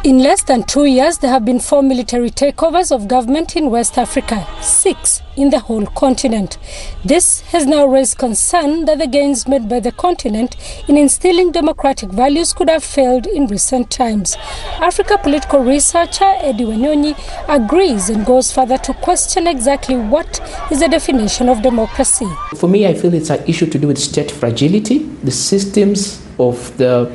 In less than 2 years, there have been 4 military takeovers of government in West Africa, 6 in the whole continent. This has now raised concern that the gains made by the continent in instilling democratic values could have failed in recent times. Africa political researcher Eddie Wanyonyi agrees and goes further to question exactly what is the definition of democracy. For me, I feel it's an issue to do with state fragility, the systems of the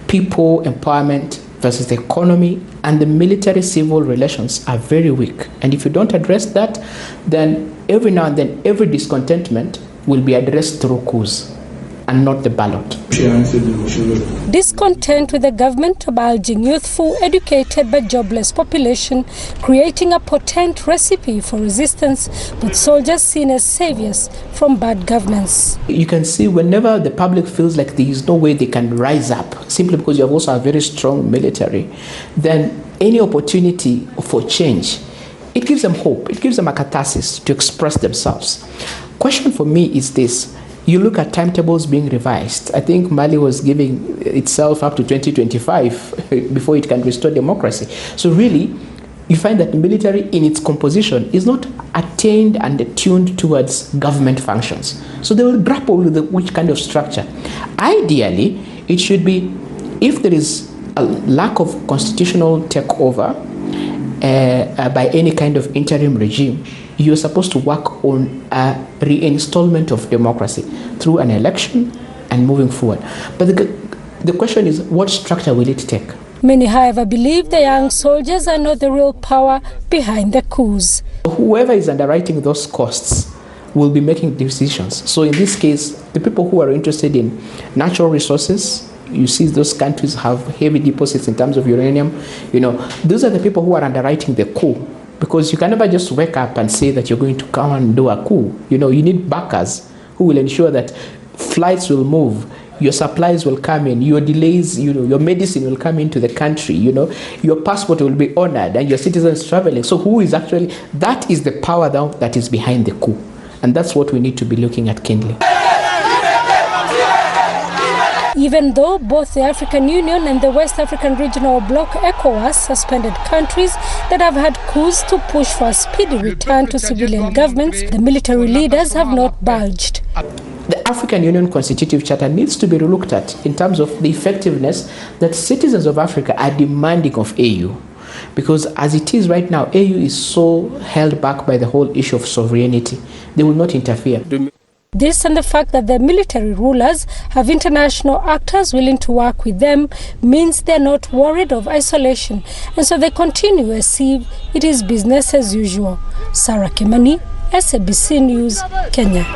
people empowerment versus the economy, and the military-civil relations are very weak. And if you don't address that, then every now and then, every discontentment will be addressed through coups and not the ballot. Discontent with the government bulging youthful, educated but jobless population, creating a potent recipe for resistance, with soldiers seen as saviors from bad governance. You can see whenever the public feels like there is no way they can rise up, simply because you have also a very strong military, then any opportunity for change, it gives them hope, it gives them a catharsis to express themselves. Question for me is this. You look at timetables being revised. I think Mali was giving itself up to 2025 before it can restore democracy. So really, you find that the military in its composition is not attained and attuned towards government functions. So they will grapple with which kind of structure. Ideally, it should be, if there is a lack of constitutional takeover by any kind of interim regime, you're supposed to work on a reinstallment of democracy through an election and moving forward. But the question is, what structure will it take? Many, however, believe the young soldiers are not the real power behind the coups. Whoever is underwriting those costs will be making decisions. So in this case, the people who are interested in natural resources, you see those countries have heavy deposits in terms of uranium, those are the people who are underwriting the coup. Because you can never just wake up and say that you're going to come and do a coup. You need backers who will ensure that flights will move, your supplies will come in, your delays, your medicine will come into the country, your passport will be honored and your citizens traveling. So who is actually, that is the power now that is behind the coup. And that's what we need to be looking at keenly. Even though both the African Union and the West African Regional Bloc ECOWAS suspended countries that have had coups to push for a speedy return to civilian governments, the military leaders have not budged. The African Union Constitutive Charter needs to be relooked at in terms of the effectiveness that citizens of Africa are demanding of AU. Because as it is right now, AU is so held back by the whole issue of sovereignty. They will not interfere. This and the fact that the military rulers have international actors willing to work with them means they're not worried of isolation, and so they continue as if it is business as usual. Sarah Kimani, SABC News, Kenya.